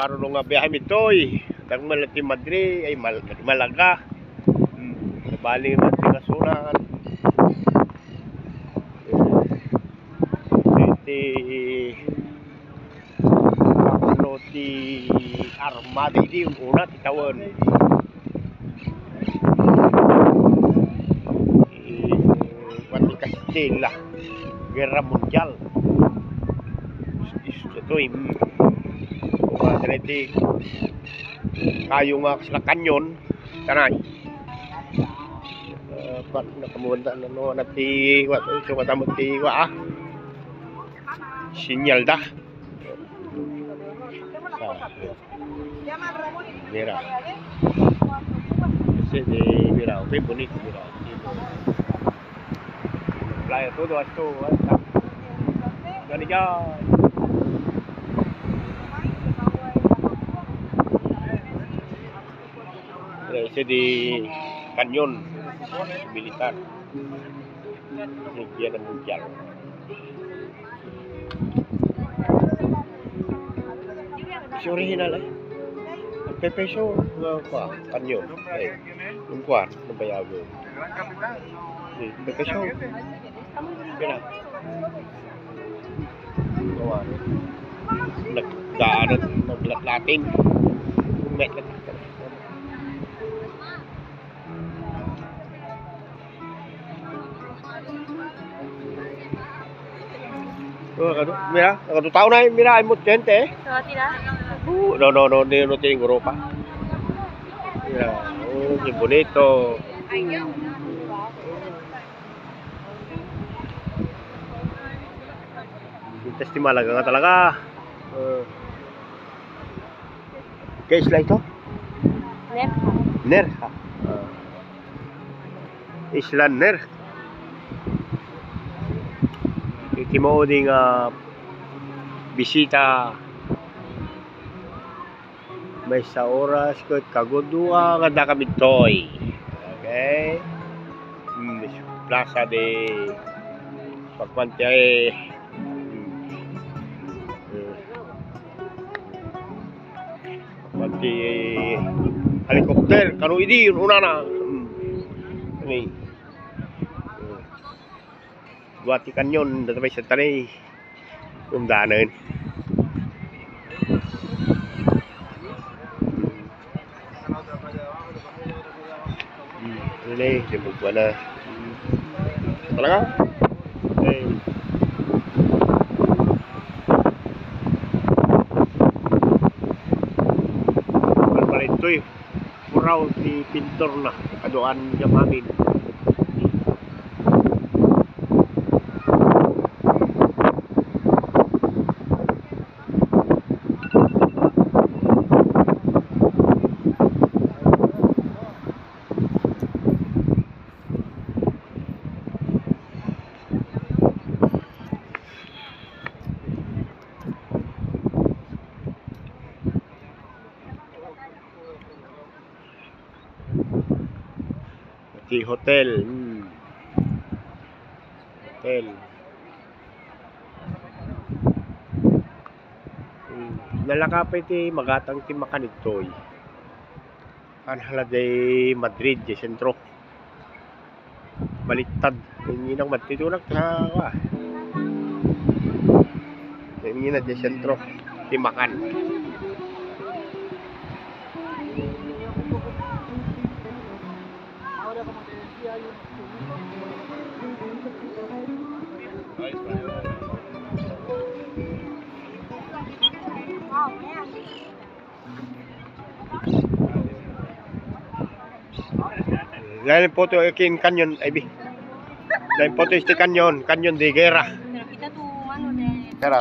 Karon nga biyahe mitoy. Dagmal ti Madrid ay Malaga. Bali man ti Kasunan. Ti Armada di yung una ti tawon. Pati Castilla. Guerra Mundial. Ito kayo nga sa kanyon tanay pat nakamunta no nati wat so katamo ti wa sinyal dah mira mira okay bonito mira playa todo esto ganyan ese di kanyon militar Guerra Mundial. Si original pepeso apa kanyon yung kuan ng bayago pepeso kaya nagdaanan naglatlating mira, nakatutaw na yung mira, ay mo gente. No, hindi no tining Europa. Mira, yung bonito. Yung testi Malaga nga talaga. Kaya isla ito? Nerja. Isla Nerja. Ikimo ding bisita may sa oras ko kagudua nga kami toy. Okay? Plaza de Pagpantay. Pagpantay helikopter kanu idi una na. Ini buat ikan kanyon datapay sa tanay umdanan ini jemput mana talaga palitoy puraw di pintor na kadoan jam amin. Di hotel. Hotel. Nalakapay ti magatang ti makanitoy. Anhala de Madrid di sentro. Baliktad. Hindi nang matitulak sa hindi na di sentro ti makan. Lain foto ikin kanyon IB. Lain foto este kanyon de guerra. Pero kita tu ano de Tera,